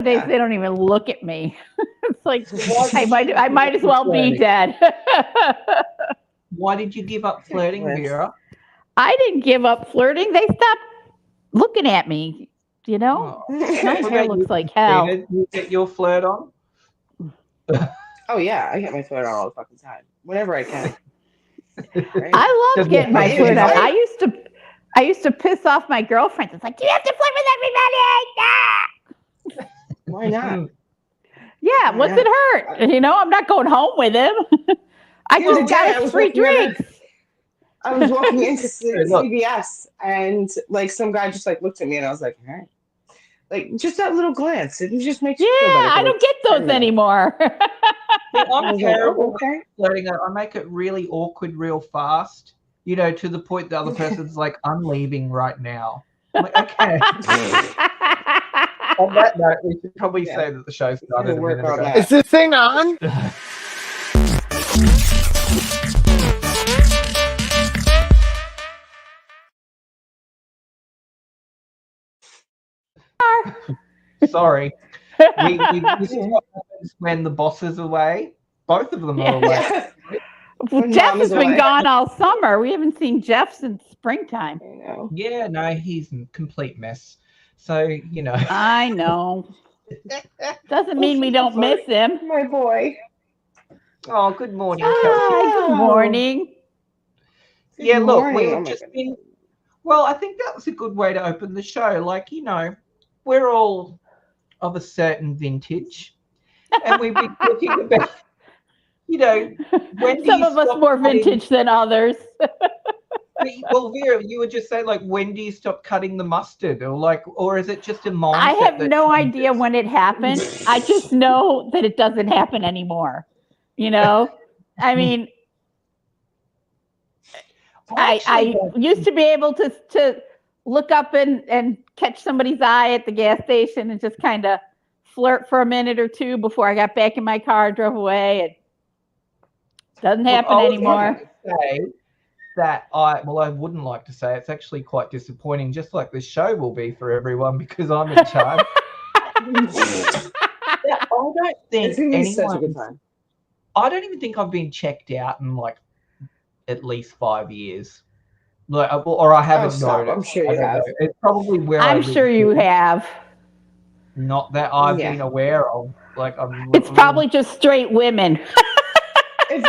Nowadays, they don't even look at me. It's like I might as well be dead. Why did you give up flirting, Vera? I didn't give up flirting. They stopped looking at me. Oh. My What hair about you, looks like hell. Christina? You get your flirt on? Oh yeah, I get my flirt on all the fucking time, whenever I can. Right? I love Does your getting my flirt husband on. know? I used to piss off my girlfriends. It's like, do you have to flirt with everybody? Ah! Why not? Yeah, Why what's it not? hurt? I'm not going home with him. I The other just day, got us free drinks. I was walking into Hey, look, CVS, and like some guy just like looked at me, and I was like, all right, like just that little glance, it just makes Yeah, you feel better I for like don't get 10 those minutes. anymore. see, I I'm was like, oh, terrible with okay. flirting. I make it really awkward real fast, to the point the other person's like, I'm leaving right now. I'm like, okay. On that note, we should probably Yeah, say that the show we can started a work minute on ago. Is that. this thing on? Sorry. This is what happens when the boss is away. Both of them are Yeah. away. Yeah, Well, when Jeff mom has is been away. gone all summer. We haven't seen Jeff since springtime. I know. Yeah, no, he's a complete mess. So, I know. Doesn't Oh, mean we don't miss him. my boy. Oh, good morning, Kelsey. Hi, good Oh, morning. good Yeah, look, morning. Oh we've my just goodness. been, well, I think that was a good way to open the show. Like, we're all of a certain vintage, and we've been talking about, you know, when do Some you of us stop more cutting? vintage than others. Well, Vera, you were just saying, like, when do you stop cutting the mustard, or or is it just a I mindset have that no idea changes? when it happened. I just know that it doesn't happen anymore. You know, I mean, I actually I don't. used to be able to look up and catch somebody's eye at the gas station and just kind of flirt for a minute or two before I got back in my car, drove away. It doesn't Look, I happen was going anymore. to say that I wouldn't like to say it's actually quite disappointing, just like this show will be for everyone because I'm in charge. Yeah, I don't It's think gonna be such a good anyone's. time. I don't even think I've been checked out in like at least 5 years. Like, or I Oh, haven't stop. I'm noticed. sure I you don't know. have. It's probably where I I'm live sure you too. have. Not that I've Yeah. been aware of. Like It's probably just straight women.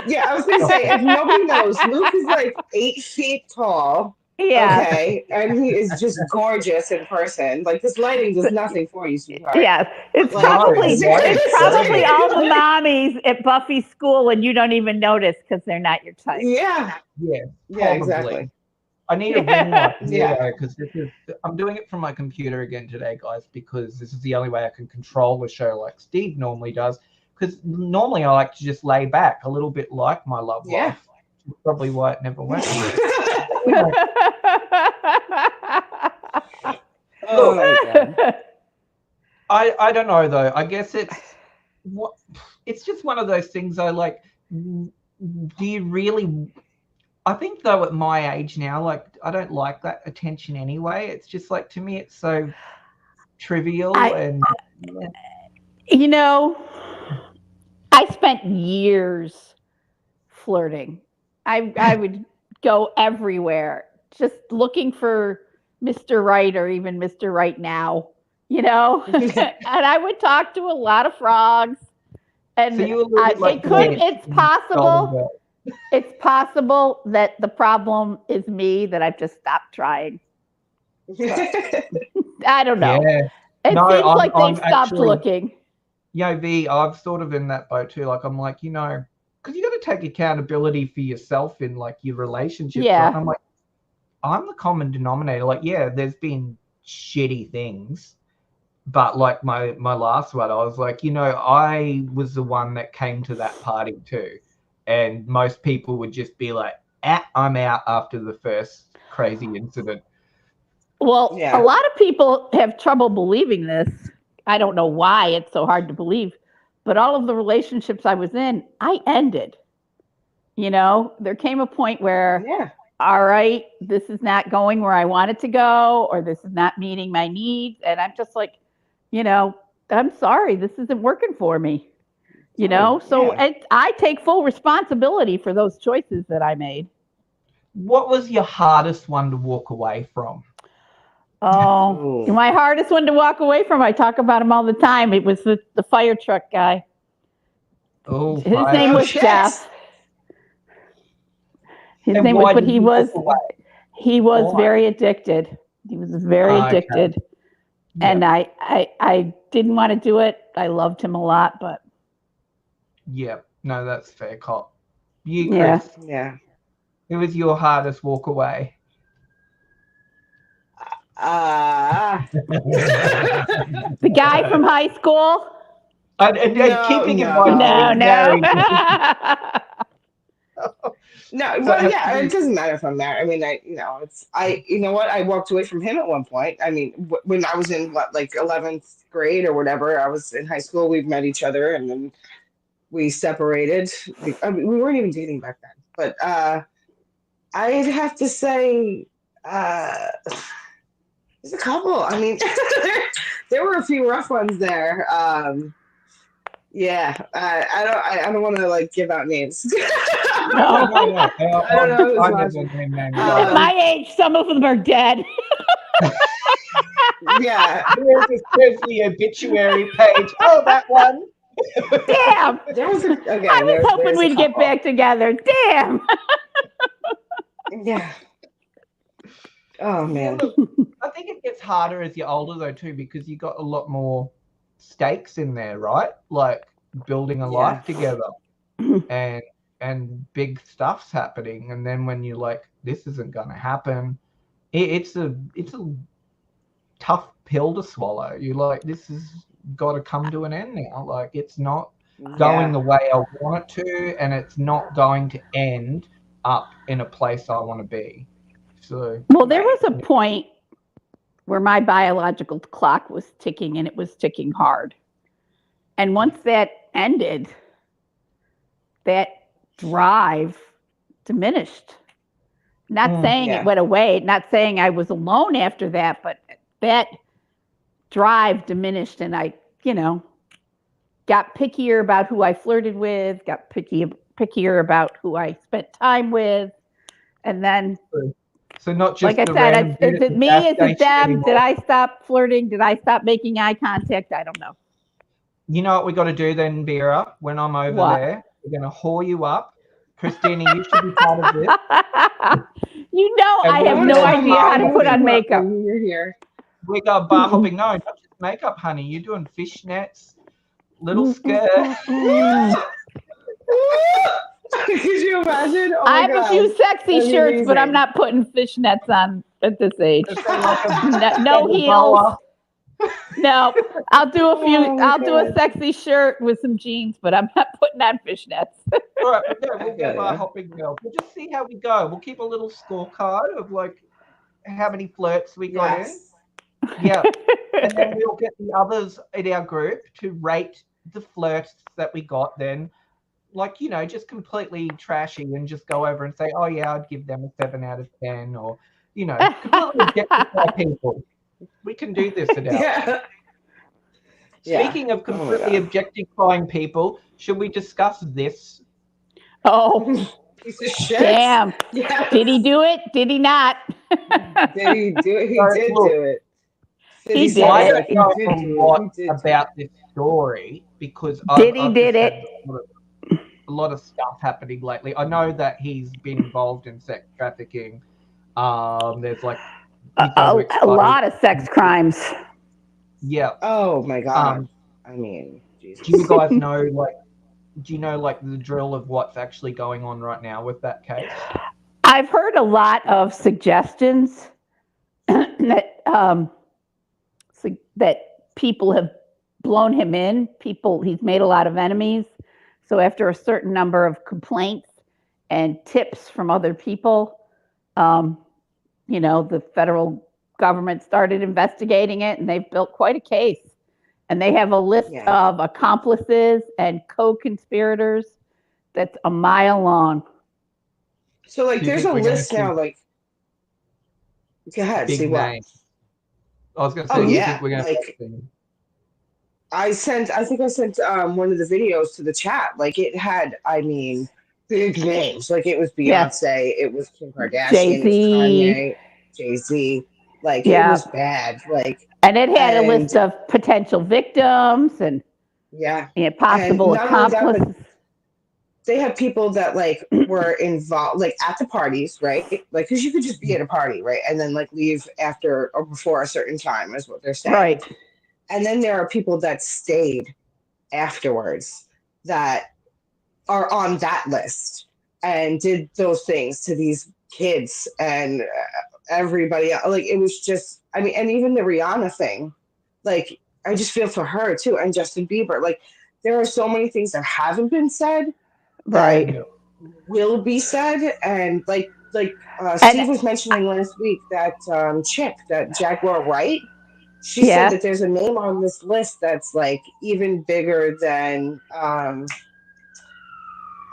Yeah, I was gonna say if nobody knows, Luke is like 8 feet tall. Yes. Okay, and he is just gorgeous in person. Like this lighting does nothing for you, sweetheart. Yes. But It's like no, the lighting's probably great. all the mommies at Buffy's school and you don't even notice because they're not your type. yeah, Yeah, yeah, probably. exactly. I need a ring light here Yeah. though, because I'm doing it from my computer again today, guys, because this is the only way I can control the show like Steve normally does. Because normally I like to just lay back a little bit like my love Yeah. life. Which is probably why it never went. Anyway, Oh look, my god. I don't know though. I guess it's just one of those things. I like. Do you really? I think though at my age now, like I don't like that attention anyway. It's just like to me, it's so trivial I, and you know, I spent years flirting. I would go everywhere just looking for Mr. Right or even Mr. Right now, and I would talk to a lot of frogs so and you were a little bit like Blanche it's in Golden possible Girl. it's possible that the problem is me that I've just stopped trying. I don't know. Yeah. It No, seems like they've I'm stopped actually looking. V. I've sort of in that boat too. Like I'm like because you got to take accountability for yourself in like your relationships, right? And Yeah. I'm like I'm the common denominator. Like yeah, there's been shitty things. But like my last one, I was like, I was the one that came to that party too. And most people would just be like, I'm out after the first crazy incident. Well, a Yeah. lot of people have trouble believing this. I don't know why it's so hard to believe, but all of the relationships I was in, I ended. There came a point where, Yeah. all right, this is not going where I want it to go, or this is not meeting my needs. And I'm just like, you know, I'm sorry, this isn't working for me. Oh, So yeah. I take full responsibility for those choices that I made. What was your hardest one to walk away from? Oh, Ooh. my hardest one to walk away from. I talk about him all the time. It was the fire truck guy. Oh, His fire name Oh truck. was shit. Jeff. His And name was, why but did you walk away? he was Why? very addicted. He was very Okay. addicted, Yeah. and I didn't want to do it. I loved him a lot, but Yeah. No, that's fair, cop. You, yeah, Chris, Yeah. who was your hardest walk away? Uh the guy from high school. And no, keeping in mind no. No, you're no. married. No, So well, it has yeah, to it be, doesn't matter if I'm married. I mean, you know what? I walked away from him at one point. I mean, when I was in what, like 11th grade or whatever, I was in high school. We met each other, and then we separated. I mean, we weren't even dating back then, but I'd have to say, uh, there's a couple. I mean, there were a few rough ones there. Yeah, I don't want to like give out names. no, No. no, no. I don't know who's I never watching. name names At either. my age, some of them are dead. Yeah, There's the obituary page. Oh, that one. Damn. there was I again. was hoping There's a we'd get couple. back together. Damn. Yeah. Oh Yeah, man. look, I think it gets harder as you're older though too, because you got a lot more stakes in there, right? Like building a Yeah. life together and big stuff's happening, and then when you're like, this isn't gonna happen, it's a tough pill to swallow. You're like, this has got to come to an end now. Like it's not going Yeah. the way I want it to, and it's not going to end up in a place I want to be. So Well, there Right. was a point where my biological clock was ticking and it was ticking hard. And once that ended, that drive diminished. Not saying it Yeah. went away, not saying I was alone after that, but that drive diminished and I, got pickier about who I flirted with, got pickier about who I spent time with. And then, so not just like I the said, random dude is at it the gas me? Is it station them? Did anymore. I stop flirting? Did I stop making eye contact? I don't know. You know what we got to do then, Vera? When I'm over What? there, we're going to haul you up. Christina, you should be part of this. I And have we'll no go idea how to I'll put pick on you up makeup. when you're here. we go bar hopping. No, not just makeup, honey. You're doing fishnets, little skirt. Could you imagine? Oh I my have a god. few sexy That'd be shirts, but I'm amazing. not putting fishnets on at this age. Just say like a No double heels. boa. No, I'll do a few. Oh my I'll do a God. sexy shirt with some jeans, but I'm not putting on fishnets. All right, no, I we'll feel go bar ya. hopping, girl. We'll just see how we go. We'll keep a little scorecard of like how many flirts we got in. Yes. Yeah. And then we'll get the others in our group to rate the flirts that we got then. Like, just completely trashy and just go over and say, oh, yeah, I'd give them a 7 out of 10 or, completely objectify people. We can do this at our. Yeah. Yeah. Speaking of Oh my completely God. objectifying people, should we discuss this? Oh, Piece of shit. damn. Yeah. Did he do it? Did he not? Did he do it? He So, did look, do it. He City did I it. Slider. don't He know did a do it. lot He did do about it. this story because Did he I've did just it? had a lot of stuff happening lately. I know that he's been involved in sex trafficking. There's like he's A overexposed. lot of sex crimes. Yeah. Oh my God. I mean, Jesus. Do you guys know the drill of what's actually going on right now with that case? I've heard a lot of suggestions that that people have blown him in. He's made a lot of enemies. So after a certain number of complaints and tips from other people, the federal government started investigating it, and they've built quite a case. And they have a list Yeah. of accomplices and co-conspirators that's a mile long. So like, Do you there's think a we're going to list see now. Like, go ahead. See big what? names? I was going to Oh say, do you yeah. think we're going to Like, see? I think I sent one of the videos to the chat. Like it had, I mean, big names. Like it was Yeah. Beyonce, it was Kim Kardashian, it was Jay-Z. Kanye, Jay Z. Like it Yeah. was bad. Like And it had a and list of potential victims and yeah, and possible not only that, but accomplices. they had people that like were involved, like at the parties, right? Like because you could just be at a party, right, and then like leave after or before a certain time, is what they're saying. Right. And then there are people that stayed afterwards that are on that list and did those things to these kids and everybody else. Like it was just, I mean, and even the Rihanna thing, like I just feel for her too, and Justin Bieber. Like there are so many things that haven't been said that Right. Yeah. will be said, and And Steve was mentioning last week that chick, that Jaguar Wright. She said yeah. that there's a name on this list that's like even bigger than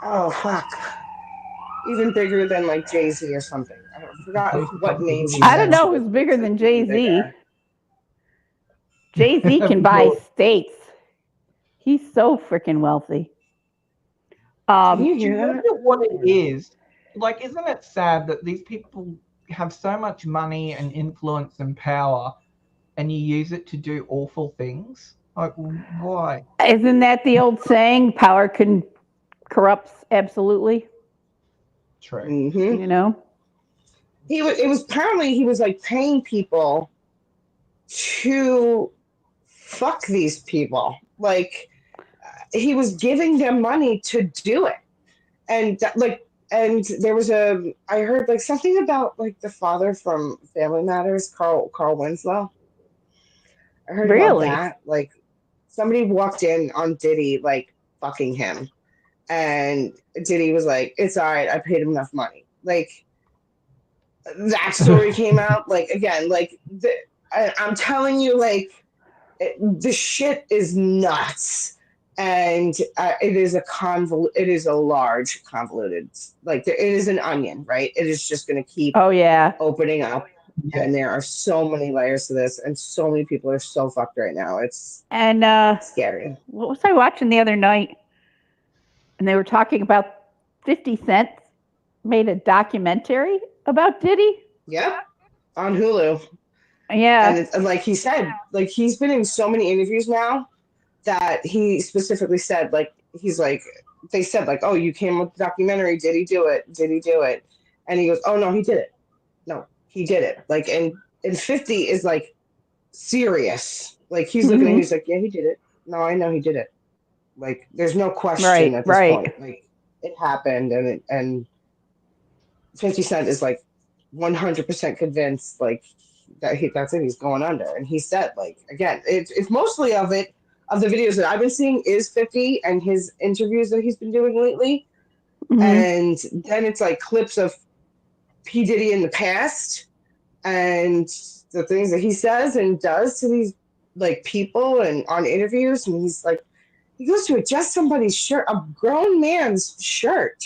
oh fuck, even bigger than like Jay Z or something. I don't forgot what name she I don't said. She know goes, who's but bigger it's like than even Jay-Z. bigger. Jay-Z can buy Because states. He's so freaking wealthy. Can you do you hear that? wonder what I it don't know. is? Like, isn't it sad that these people have so much money and influence and power, and you use it to do awful things? Like, why? Isn't that the old saying? Power can corrupts absolutely. True. Mm-hmm. You know. He was. It was apparently he was like paying people to fuck these people. Like he was giving them money to do it, and and there was a. I heard like something about like the father from Family Matters, Carl Winslow. I heard about Really? that. Like somebody walked in on Diddy like fucking him, and Diddy was like, "It's all right. I paid him enough money." Like that story came out. Like again, I'm telling you, like the shit is nuts, and it is It is a large convoluted. Like it is an onion, right? It is just going to keep Oh yeah. opening up. Yeah. And there are so many layers to this, and so many people are so fucked right now. It's And scary. what was I watching the other night? And they were talking about 50 Cent made a documentary about Diddy. Yep, on Hulu. And, Yeah. and like he said, like he's been in so many interviews now that he specifically said, like, he's like, they said, like, oh, you came with the documentary. Did he do it? Did he do it? And he goes, oh, no, he did it. No, he did it. Like, and 50 is like serious. Like, he's looking at me, Hmm. he's like, yeah, he did it. No, I know he did it. Like, there's no question Right. at this Right. point. Like, it happened. And 50 Cent is like 100% convinced, like, that's it. He's going under. And he said, like, again, it's mostly of the videos that I've been seeing is 50 and his interviews that he's been doing lately. Hmm. And then it's like clips of P. Diddy in the past and the things that he says and does to these like people and on interviews. And he's like, he goes to adjust somebody's shirt, a grown man's shirt.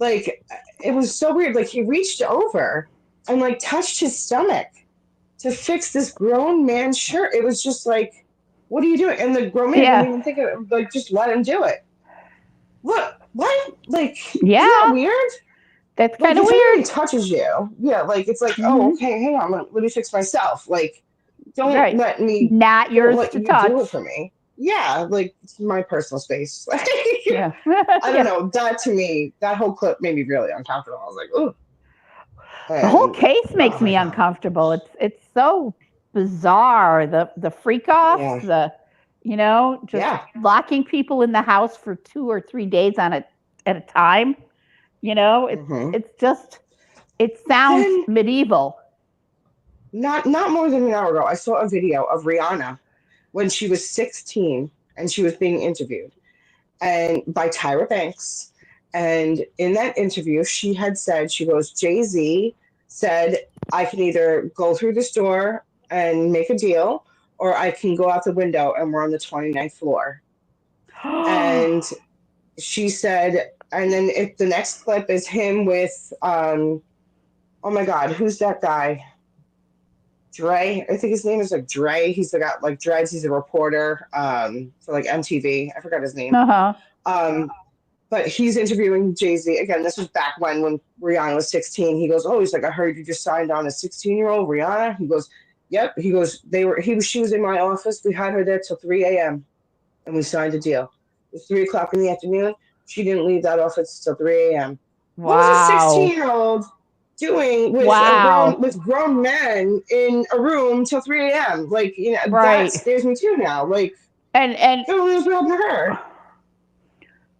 Like, it was so weird. Like, he reached over and like touched his stomach to fix this grown man's shirt. It was just like, what are you doing? And the grown man didn't Yeah. even think of it. Like, just let him do it. What? Like, isn't that Yeah. weird? That's Like, kind of if anybody weird. touches you, yeah, like, it's like, oh, Hmm. okay, hang on, let me fix myself. Like, don't Right. let me, Not don't yours let to you do it touch. for me. Yeah, like, it's my personal space. Yeah. I don't Yeah. know. That to me, that whole clip made me really uncomfortable. I was like, ooh. The whole And case oh makes my me God. uncomfortable. It's so bizarre. The freak offs, Yeah. just Yeah. locking people in the house for 2 or 3 days at a time. Hmm. It's just it sounds Then medieval. not more than an hour ago, I saw a video of Rihanna when she was 16 and she was being interviewed and by Tyra Banks. And in that interview, she had said, she goes, Jay-Z said, I can either go through this door and make a deal, or I can go out the window and we're on the 29th floor. And she said, and then the next clip is him with, oh my God, who's that guy? Dre. I think his name is like Dre. He's got like dreads. He's a reporter for like MTV. I forgot his name. Uh-huh. Um, but he's interviewing Jay-Z. Again, this was back when Rihanna was 16. He goes, "Oh, he's like, I heard you just signed on a 16-year-old Rihanna." He goes, "Yep." He goes, she was in my office. We had her there till 3 a.m. and we signed a deal. It was 3 o'clock in the afternoon. She didn't leave that office till 3 a.m. What was a Wow. 16-year-old doing with Wow. grown men in a room till 3 a.m.? Like, that Right. scares me too now. Like, And it was real to her.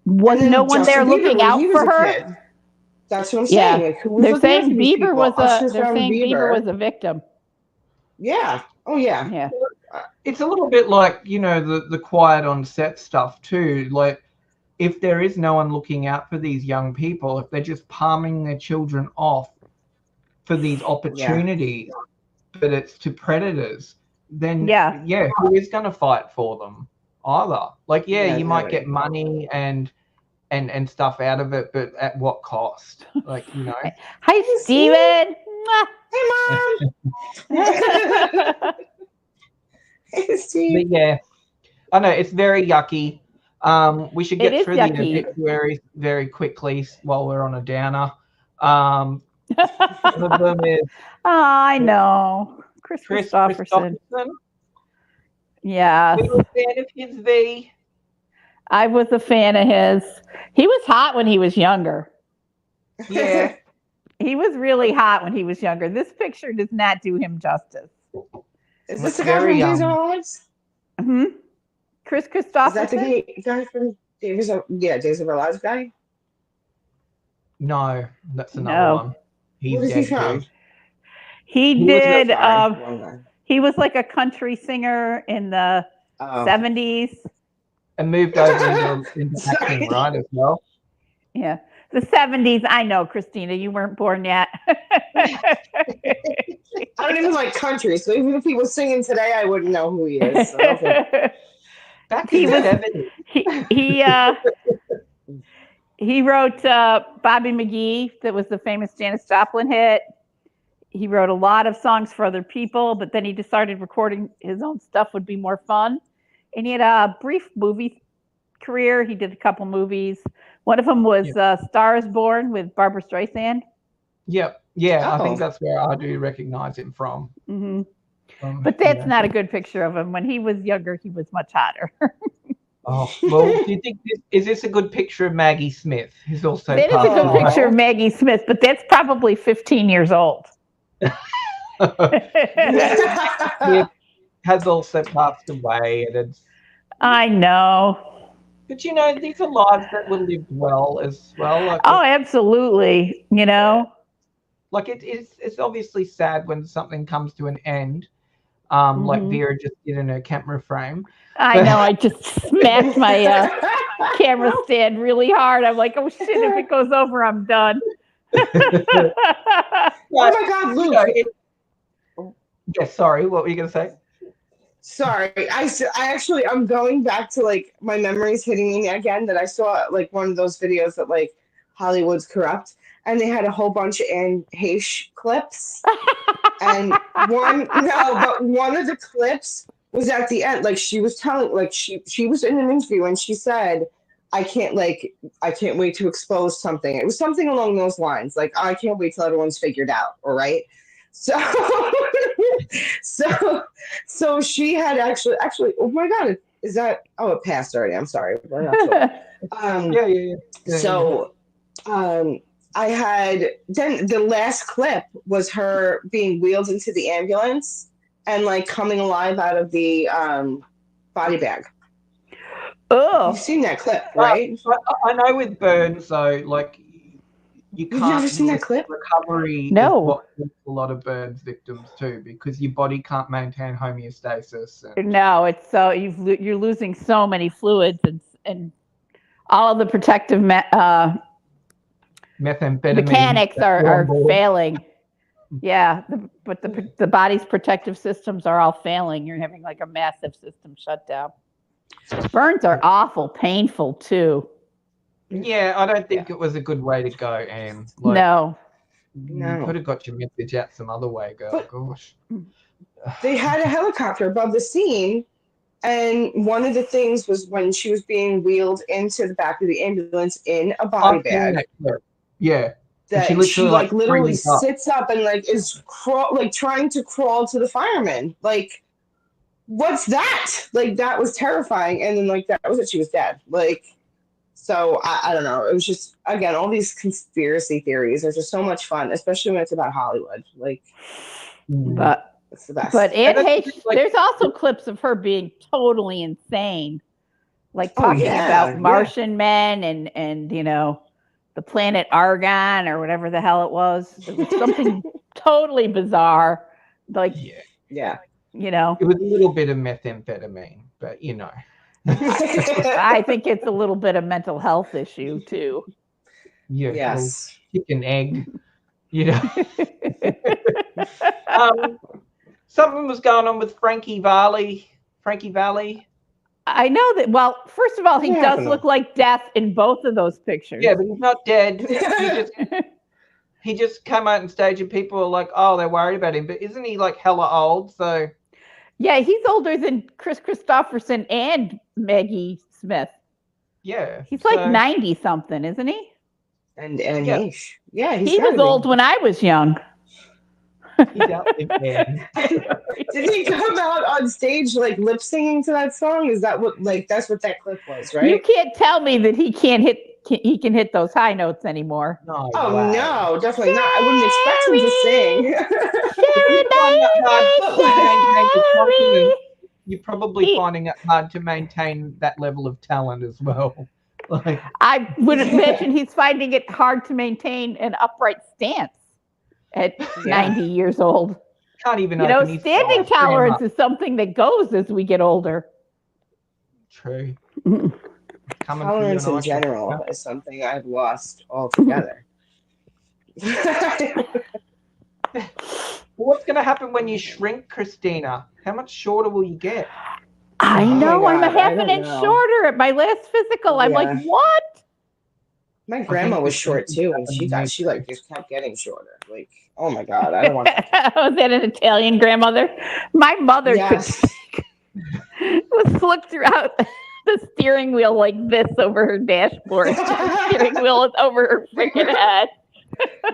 was And no then one Justin there Bieber looking when he out was for a her? kid. That's what I'm saying. Yeah. Like, who was looking after these people? Usher They're found saying Bieber Bieber. was a victim. Yeah. Oh yeah. Yeah. It's a little bit like, the quiet on set stuff too. Like, if there is no one looking out for these young people, if they're just palming their children off for these Yeah. opportunities, but it's to predators, then Yeah. who is going to fight for them either? Like, Yeah. you might get Exactly. money and stuff out of it, but at what cost? Like, Hi, Hey, Steve. Steven. Hey, Mom. Hey, Steve. but yeah, I know it's very yucky. We should It get is through the yucky. obituaries very quickly while we're on a downer. One of them is I know. Chris Chris Christopherson. Christopherson. Yes. Were you a fan of his V? I was a fan of his. He was hot when he was younger. Yeah. He was really hot when he was younger. This picture does not do him justice. Is this It's the guy very from Days of Our Lives? Hmm. Chris Is that Christopherson? the guy from Days of Our Lives guy? No, that's another No. one. Where He's is he dead from? too. He He was did. Sorry, wrong guy. He was like a country singer in the Oh. 70s. And moved over into acting, Sorry. right, as well. Yeah. The 70s. I know, Christina, you weren't born yet. I don't even like country, so even if he was singing today, I wouldn't know who he is. So okay. Back in he the was 70s. he wrote Bobby McGee, that was the famous Janis Joplin hit. He wrote a lot of songs for other people, but then he decided recording his own stuff would be more fun. And he had a brief movie career. He did a couple movies. One of them was Star is Born with Barbara Streisand. Yep. Yeah, I think Oh. that's where I do recognize him from. Mm-hmm. But that's not a good picture of him. When he was younger, he was much hotter. Oh, well, do you think is this a good picture of Maggie Smith, who's also That is a good passed picture away? of Maggie Smith, but that's probably 15 years old. Smith has also passed away, and it's. I know. But these are lives that were lived well as well. Like, Oh, absolutely. like it's obviously sad when something comes to an end. Like Mhm. Vera just did in her camera frame. I know. I just smacked my camera stand really hard. I'm like, oh shit! If it goes over, I'm done. Oh my God, Luke. Yeah, sorry. What were you gonna say? Sorry, I'm going back to like my memories hitting me again that I saw like one of those videos that like Hollywood's corrupt, and they had a whole bunch of Anne Heche clips, and one of the clips was at the end, like she was telling, like she was in an interview and she said, I can't wait to expose something. It was something along those lines, like I can't wait till everyone's figured out, all right? So so she had actually oh my God, is that it passed already. I'm sorry. We're not sure. Yeah. So I had then the last clip was her being wheeled into the ambulance and like coming alive out of the body bag. Oh, You've seen that clip, right? I know with burns though, like you You've never can't seen that clip? recovery No. is what kills a lot of burns victims too, because your body can't maintain homeostasis. And no, it's so you're losing so many fluids and all of the protective methamphetamine mechanics are failing. Yeah, but the body's protective systems are all failing. You're having like a massive system shutdown. Burns are awful, painful too. Yeah, I don't think it was a good way to go, Anne. Like, No. you could have got your message out some other way, girl. Gosh. they had a helicopter above the scene, and one of the things was when she was being wheeled into the back of the ambulance in a body I've seen bag, that clip. Yeah. And she that she literally like like literally screams up. sits up and like is like trying to crawl to the fireman. Like, what's that? Like, that was terrifying. And then like that was it. She was dead. Like, so I don't know. It was just, again, all these conspiracy theories are just so much fun, especially when it's about Hollywood. Like, But it's the best. but And Aunt that's the Hay, thing, like, there's also clips of her being totally insane, like Oh talking yeah, about Martian men and the planet Argon or whatever the hell it was. It was something totally bizarre. Like, yeah, yeah. it was a little bit of methamphetamine, but you know, I think it's a little bit of mental health issue too. yeah, well, Yes. chicken egg, you know. Um, something was going on with Frankie Valli. Frankie Valli. I know that. Well, first of all, he What does happened look like death in both of those pictures. Yeah, but he's not dead. He just came out on stage and people are like, oh, they're worried about him. But isn't he like hella old? So Yeah, he's older than Chris Christopherson and Maggie Smith. yeah. He's like so, 90 something, isn't he? And Yeah. Heesh. Yeah, he's He was gotta be. old when I was young. he's out there, man. Did he come out on stage like lip singing to that song? Is that what, like, that's what that clip was, You right? can't tell me that he can hit those high notes anymore. No Oh way. no, definitely not. I wouldn't expect him to sing. If you find that hard to maintain your confidence, you're probably He- finding it hard to maintain that level of talent as well. Like, I would imagine he's finding it hard to maintain an upright stance at Yeah. 90 years old. can't even You know, open his standing eyes. Bring him tolerance up. is something that goes as we get older. True. Mhm. Coming for you Tolerance and in I shall- general is something I've lost altogether. What's going to happen when you shrink, Christina? How much shorter will you get? I Oh my know. I'm a God, I half an don't inch know. shorter at my last physical. I'm like, Yeah. what? My grandma was this short is too, and happening. she like just kept getting shorter. Like, oh my God, I don't want to. Was that an Italian grandmother? My mother Yes. would look throughout the steering wheel like this over her dashboard. The steering wheel is over her freaking head.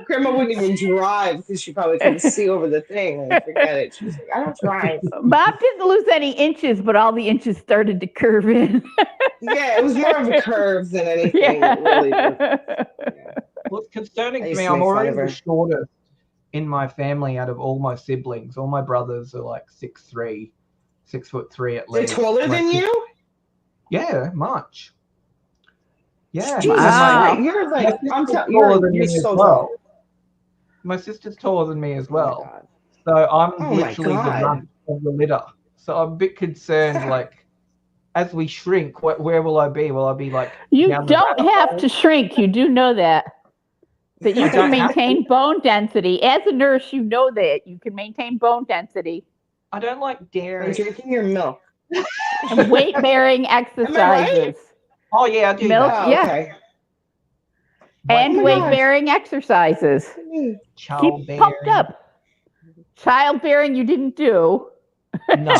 Grandma wouldn't even drive because she probably couldn't see over the thing. Like, forget it. She was like, I don't drive. Mom didn't lose any inches, but all the inches started to curve in. Yeah, it was more of a curve than anything. It really was. Yeah. Well, it's concerning I to used me. to I'm make fun already of the her. shortest in my family out of all my siblings. All my brothers are like 6'3", 6'3" at They're least. taller My than sis- you? Yeah, much. Yeah. Jesus Wow. Christ. You're My like, I'm sister's telling taller than you're me as so well. tall. My sister's taller than me as Oh my well. God. So I'm Oh my literally the God. runt of the litter. So I'm a bit concerned, like, as we shrink, where will I be? Will I be like You down the don't rabbit have hole? to shrink. You do know that. That you I can don't have maintain bone density. As a nurse, you know that. You can maintain bone density I don't like By dairy. drinking your milk. and weight bearing exercises. Oh yeah, I do Milk, that. Oh, yeah. okay. And Oh my weight God. bearing exercises. Keep Childbearing. pumped up. Childbearing, you didn't do. No,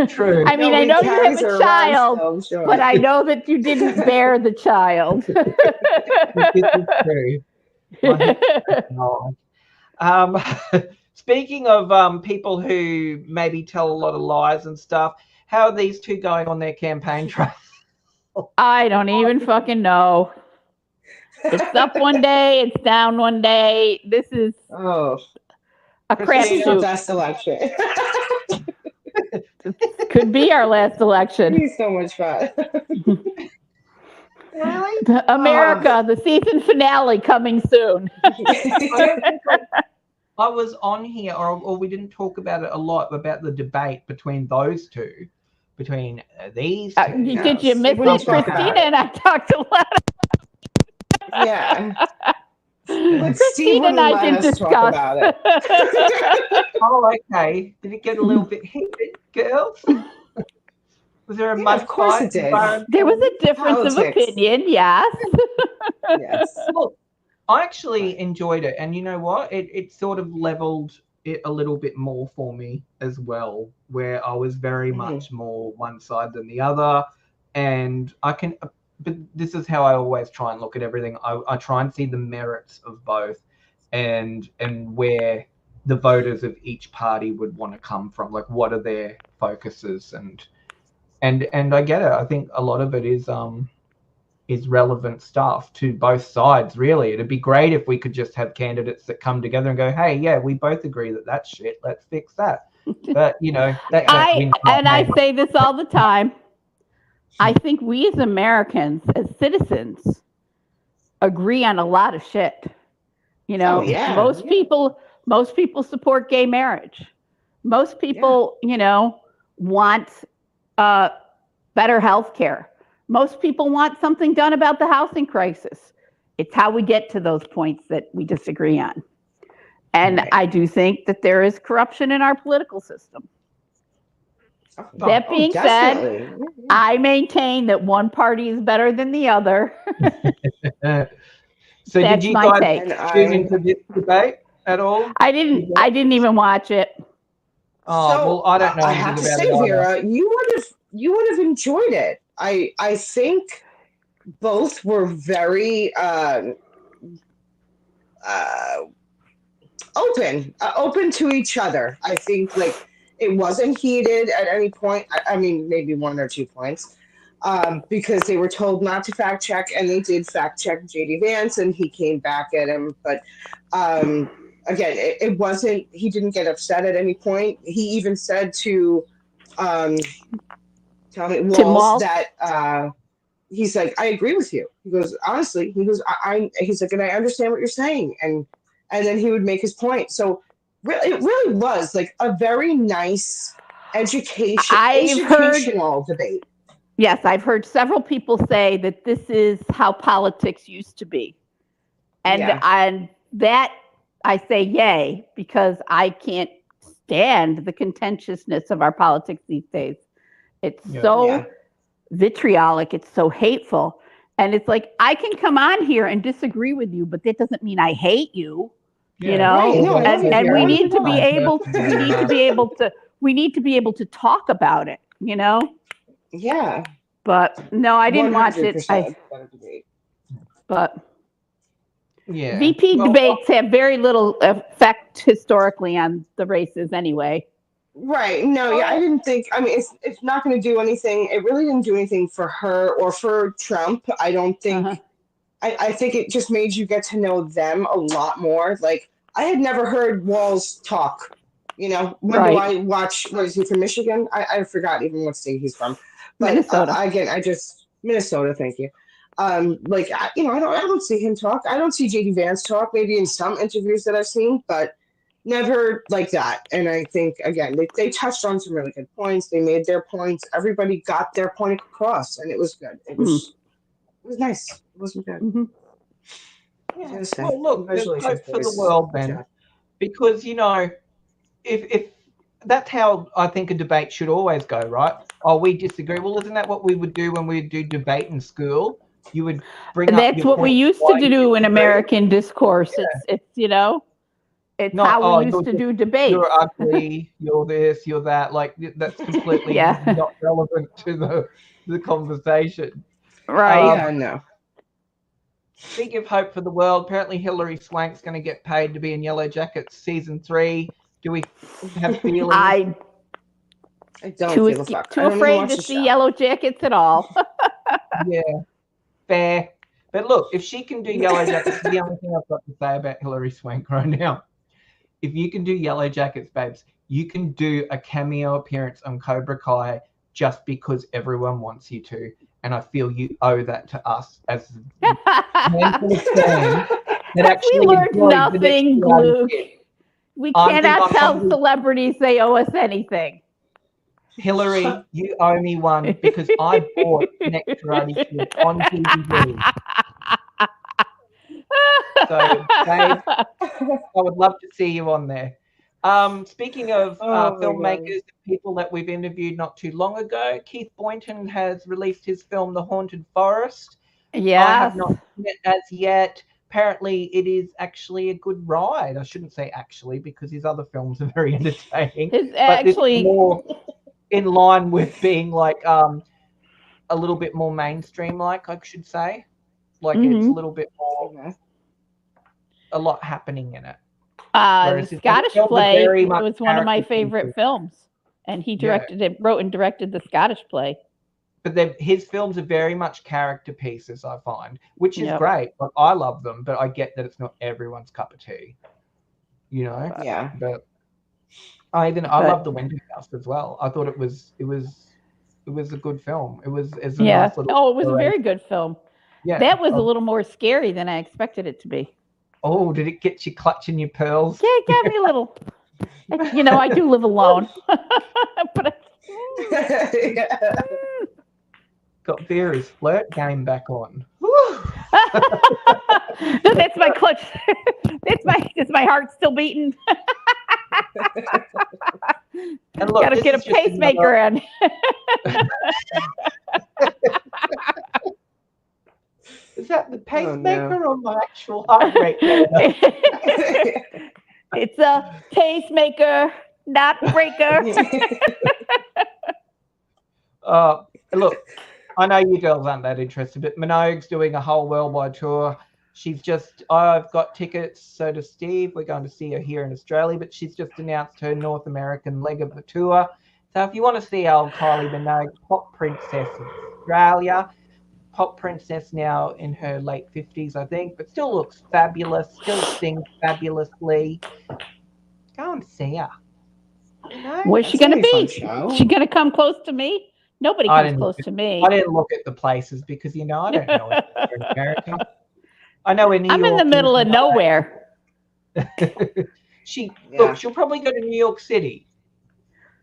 true. I mean, No, I we know you have tags are a around child, still, sure. but I know that you didn't bear the child. This is true. My hips are wrong. Speaking of people who maybe tell a lot of lies and stuff, how are these two going on their campaign trail? I don't even fucking know. It's up one day, it's down one day. This is Oh, a this is the crapshoot. best election. Could be our last election. He's so much fun. Really? America, the season finale coming soon. I don't think I was on here, or we didn't talk about it a lot, about the debate between those two, between these two. Did you miss We didn't it? talk about Christina it. and I talked a lot. Yeah. But Steve Christina wouldn't and I let did us discuss. talk about it. Oh, okay. Did it get a little bit heated, girls? Was there a Yeah, mud of course fight it did. environment? There was a difference Politics. of opinion, yes. Yes. Look, I actually enjoyed it, and you know what? It sort of leveled it a little bit more for me as well, where I was very Mhm. much more one side than the other. And but this is how I always try and look at everything. I try and see the merits of both, and where the voters of each party would want to come from, like what are their focuses, and I get it. I think a lot of it is relevant stuff to both sides, really. It'd be great if we could just have candidates that come together and go, hey, yeah, we both agree that that's shit, let's fix that. But that Yeah. won't I win and I campaign. say this all the time. I think we as Americans, as citizens, agree on a lot of shit. You Oh know, yeah. most people support gay marriage. Most Yeah. people, want uh, better health care. Most people want something done about the housing crisis. It's how we get to those points that we disagree on. And Right. I do think that there is corruption in our political system. Oh, That Oh, being said, definitely. Yeah. I maintain that one party is better than the other. uh, so did That's you my guys And take. tune I into this debate at all? I didn't even watch it. Oh, so well, I don't know I anything have to about it say, either. Vera, you would have enjoyed it. I think both were very uh, open to each other. I think like it wasn't heated at any point. I mean, maybe one or two points, because they were told not to fact check, and they did fact check JD Vance, and he came back at him. But um, again, it wasn't. He didn't get upset at any point. He even said to um, Tommy Tim Walls Walz. that. He's like, I agree with you. He goes, honestly, he goes, he's like, and I understand what you're saying, and then he would make his point. So really, it really was like a very nice I've heard, educational debate. yes, I've heard several people say that this is how politics used to be. Yeah, And that I say yay because I can't stand the contentiousness of our politics these days. It's Yeah. yeah, so vitriolic, it's so hateful. And it's like I can come on here and disagree with you, but that doesn't mean I hate you, you Yeah. right. know? No, Or I love you, And you're we Vera. just need the to be No, same able person wearing a mask. we need to be able to talk about it, you know? yeah, But no, I didn't watch it. 100% better debate. But Yeah. VP Well, debates have very little effect historically on the races anyway. Right. No, yeah, I well, didn't think. I mean, it's not going to do anything. It really didn't do anything for her or for Trump. I don't Uh-huh. think. I think it just made you get to know them a lot more. Like I had never heard Walls talk. When do Right. I watch? What is he from Michigan? I forgot even what state he's from. But Minnesota. again, I just Minnesota. Thank you. Like I don't see him talk. I don't see JD Vance talk. Maybe in some interviews that I've seen, but never like that. And I think again, they touched on some really good points. They made their points. Everybody got their point across, and it was good. It Mm. was nice. It wasn't good. Hmm. I was yeah. gonna say, Well, look, there's congratulations, hope for the boys. world Good then, job. because if that's how I think a debate should always go, right? Oh, we disagree. Well, isn't that what we would do when we do debate in school? You would bring up That's your what we point used to why you do in disagree. American discourse. It's Not, how we oh, used to do you're debates. ugly, you're this, you're that. Like that's completely Yeah. not relevant to the conversation. Right. Um, Yeah, no. Speaking of hope for the world, apparently Hillary Swank's going to get paid to be in Yellow Jackets season 3. Do we have feelings? I I don't give a fuck. too I don't even afraid watch to the see show. yellow jackets at all. Yeah, fair. But look, if she can do Yellow Jackets, the only thing I've got to say about Hillary Swank right now, if you can do Yellow Jackets, babes, you can do a cameo appearance on Cobra Kai just because everyone wants you to. And I feel you owe that to us as a handful of fans that Have we actually learned enjoyed the next nothing, reality Luke? kid. We I think cannot I tell probably celebrities they owe us anything. Hillary, you owe me one because I bought Next Karate Kid on DVD. So, babe, I would love to see you on there. Speaking of Oh my god. filmmakers, people that we've interviewed not too long ago, Keith Boynton has released his film The Haunted Forest. I have Yes. not seen it as yet, apparently it is actually a good ride. I shouldn't say actually because his other films are very entertaining, His but this is actually, more in line with being like a little bit more mainstream, like I should say. Like it's a mhm. little bit more, Okay. a lot happening in it. The Whereas his other Scottish films are play very much was one of my character favorite pieces. films, and he Yeah. wrote and directed the Scottish play. But his films are very much character pieces, I find, which is Yep. great. Like, I love them, but I get that it's not everyone's cup of tea, you know. Yeah. But I But love The Winter House as well. I thought it was a good film. It's a yeah, nice little oh, it was a very exploration. good film. Yeah. That was a little more scary than I expected it to be. Oh, did it get you clutching your pearls? Yeah, it got me a little. I do live alone, but Yeah. Got Vera's flirt game back on. no, that's my clutch. That's my heart still beating. And look, Got to this get a is just pacemaker in. Is that the Oh, pacemaker no. or my actual heart rate? It's a pacemaker, not breaker. Look, I know you girls aren't that interested, but Minogue's doing a whole worldwide tour. I've got tickets, so does Steve. We're going to see her here in Australia, but she's just announced her North American leg of the tour. So if you want to see old Kylie Minogue, pop princess of Australia, pop princess now in her late 50s, I think, but still looks fabulous, still sings fabulously. Go and see her. Where's she That's going gonna to be a fun be? She show. going to come close to me? Nobody I comes didn't look close at to I me. didn't look at the places because I don't know anywhere in America. I know in New I'm in the York, middle of nowhere. Yeah. She'll probably go to New York City.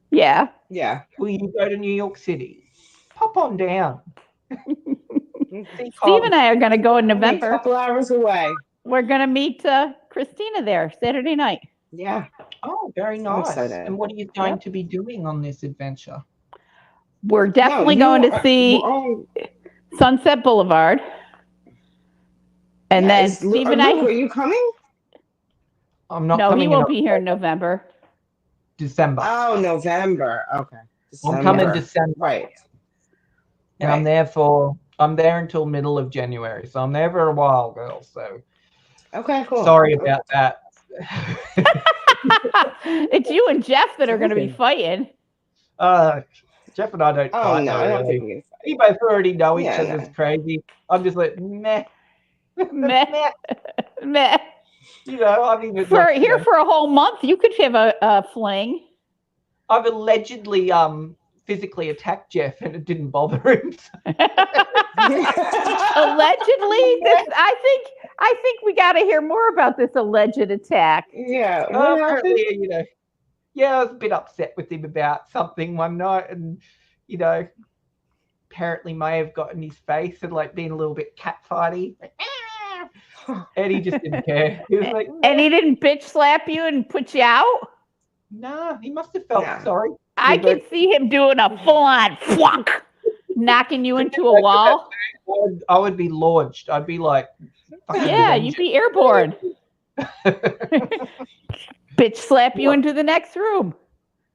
Yeah. Yeah. Will you go to New York City? Pop on down. See Steve and I are going to go in Only a November. couple hours away. We're going to meet Christina there Saturday night. Yeah. Oh, very I'm nice. excited. And what are you going Yep. to be doing on this adventure? We're No, definitely you going to are. see Oh, Sunset Boulevard. And yeah. then Is Steve and Luke? Are I. you coming? I'm not No, he coming in won't be here in November. December. Oh, November. Okay. I'm coming December. December. Right. And I'm there until middle of January. So I'm there for a while, girls. So Okay. Cool. sorry about that. It's you and Jeff that are going to be Okay. fighting. Jeff and I don't Oh fight, no, though, I don't really. think we can fight. We both already know each Yeah. other's No. crazy. I'm just like, meh. Meh. Meh. Meh. I mean, For a whole month, you could have a fling. I've allegedly physically attacked Jeff and it didn't bother him. Allegedly, I think we got to hear more about this alleged attack. Yeah. What happened? Apparently, I was a bit upset with him about something one night, and apparently may have got in his face and like been a little bit catfighty, and he just didn't care. He was like, And he didn't bitch slap you and put you out. nah, he must have felt No. sorry. I could see him doing a full-on flunk, knocking you into a wall. I would be launched. I'd be like, Yeah, you'd be airborne. Bitch slap you into the next room.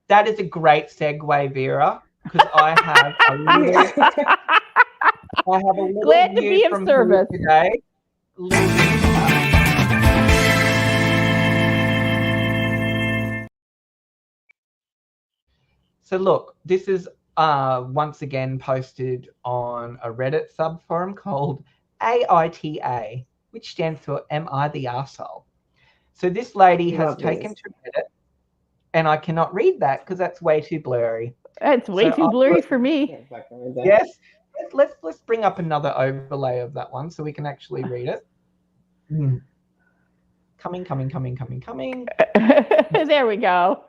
That is a great segue, Vera, because I have a little Glad to be view of from service you today. So look, this is once again posted on a Reddit subforum called AITA, which stands for Am I the Arsehole? So this lady has taken to Reddit, and I cannot read that because that's way too blurry. It's way too blurry for me. Yes, let's bring up another overlay of that one so we can actually read it. Coming. There we go.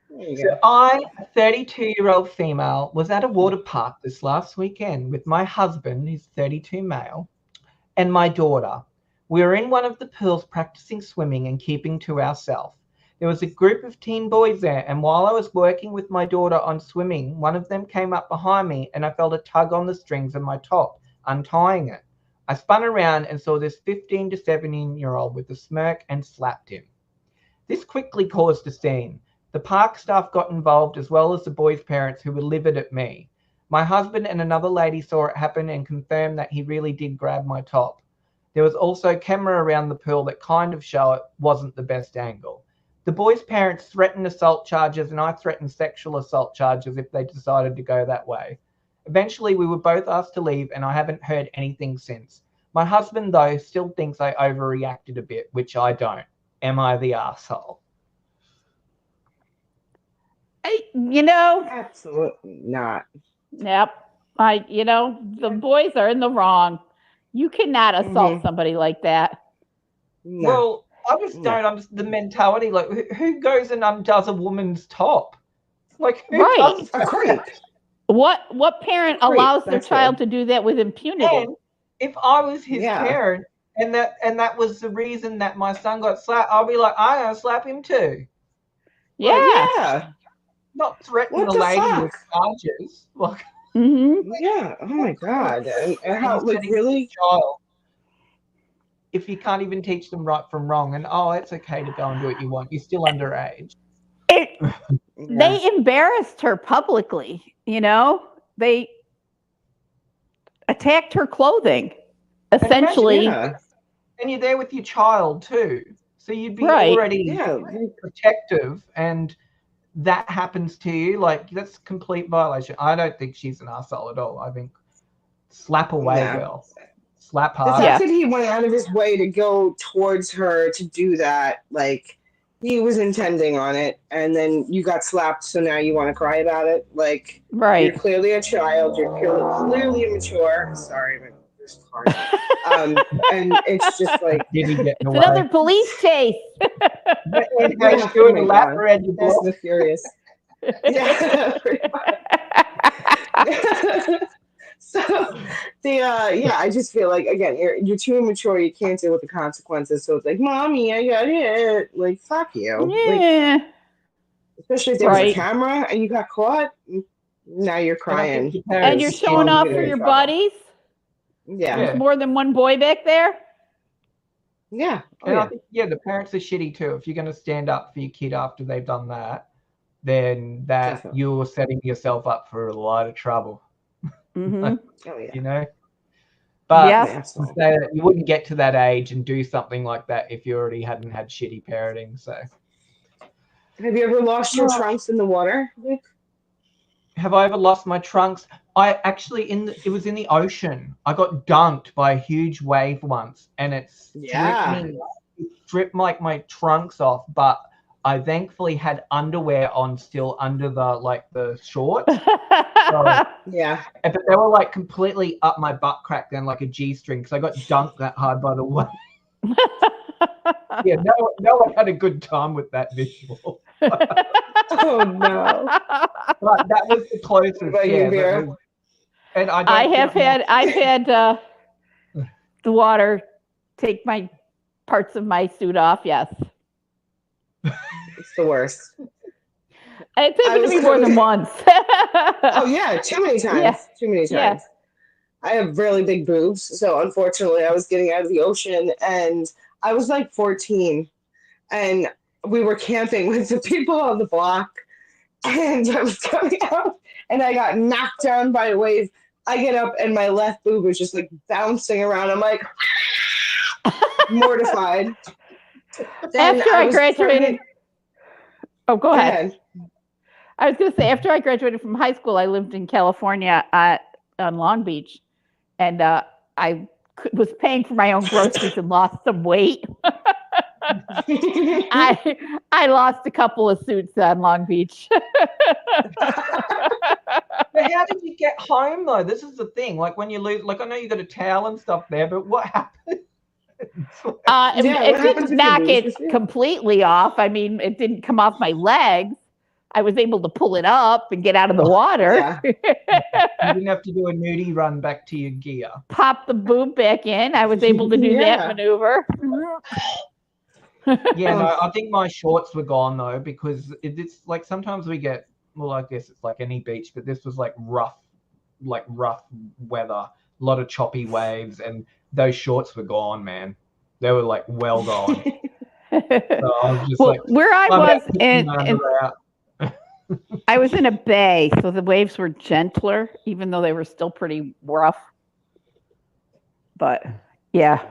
So I, a 32-year-old female, was at a water park this last weekend with my husband, who's 32 male, and my daughter. We were in one of the pools practicing swimming and keeping to ourselves. There was a group of teen boys there, and while I was working with my daughter on swimming, one of them came up behind me and I felt a tug on the strings of my top, untying it. I spun around and saw this 15 to 17-year-old with a smirk and slapped him. This quickly caused a scene. The park staff got involved as well as the boy's parents, who were livid at me. My husband and another lady saw it happen and confirmed that he really did grab my top. There was also camera around the pool that kind of show it wasn't the best angle. The boy's parents threatened assault charges, and I threatened sexual assault charges if they decided to go that way. Eventually, we were both asked to leave, and I haven't heard anything since. My husband, though, still thinks I overreacted a bit, which I don't. Am I the asshole? Absolutely not. Yep. The boys are in the wrong. You cannot assault somebody like that. No. Well, I just don't understand the mentality. Like, who goes and undoes a woman's top? Like, who does A that? creep. What parent allows their child to do that with impunity? And if I was his parent and that was the reason that my son got slapped, I'll be like, I'm gonna slap him too. Yeah. Not threaten the lady with charges. Like, yeah. Oh my God. And how, like, really? Child, if you can't even teach them right from wrong, and it's okay to go and do what you want, you're still underage. They embarrassed her publicly. They attacked her clothing, essentially. And you're there with your child too, so you'd be already protective, and that happens to you. Like, that's a complete violation. I don't think she's an arsehole at all. I think slap away, girl. Slap hard. The fact that he went out of his way to go towards her to do that, like, he was intending on it, and then you got slapped, so now you want to cry about it? Like, you're clearly a child, you're clearly immature. Sorry, but there's cars. And it's just like... It's another police chase. Doing a lap around your block. That's the Furious. Yeah, pretty much. So I just feel like, again, you're too immature. You can't deal with the consequences. So it's like, mommy, I got hit. Like, fuck you. Yeah. Like, especially if there was a camera and you got caught. Now you're crying. And you're showing off for your buddies. Yeah. There's more than one boy back there. Yeah. I think, the parents are shitty too. If you're going to stand up for your kid after they've done that, then you're setting yourself up for a lot of trouble. But you wouldn't get to that age and do something like that if you already hadn't had shitty parenting. So, have you ever lost your trunks in the water, Luke? Have I ever lost my trunks? I actually it was in the ocean. I got dunked by a huge wave once, and it stripped my trunks off, but I thankfully had underwear on still under the shorts. But they were like completely up my butt crack then, like a G-string, because I got dunked that hard by the wave. No one had a good time with that visual. Oh no! But that was the closest. And I've had the water take my parts of my suit off. Yes. It's the worst. It's happened to me more than once. Oh yeah, too many times. Yeah. Too many times. Yeah. I have really big boobs, so unfortunately, I was getting out of the ocean, and I was like 14, and we were camping with the people on the block, and I was coming out, and I got knocked down by a wave. I get up, and my left boob was just like bouncing around. I'm like mortified. After I graduated. Oh, go ahead. I was going to say, after I graduated from high school, I lived in California on Long Beach, and I was paying for my own groceries and lost some weight. I lost a couple of suits on Long Beach. But how did you get home, though? This is the thing. Like, when you lose, like, I know you got a towel and stuff there, but what happened? It didn't knock it completely off. I mean, it didn't come off my legs. I was able to pull it up and get out of the water. Yeah. You didn't have to do a nudie run back to your gear. Pop the boob back in. I was able to do that maneuver. I think my shorts were gone, though, because it's like sometimes we get, well, I guess it's like any beach, but this was like rough weather, a lot of choppy waves, and those shorts were gone, man. They were like well gone. So I was just Well, like, where I I'm was out kicking my underwear out. I was in a bay, so the waves were gentler, even though they were still pretty rough. But yeah,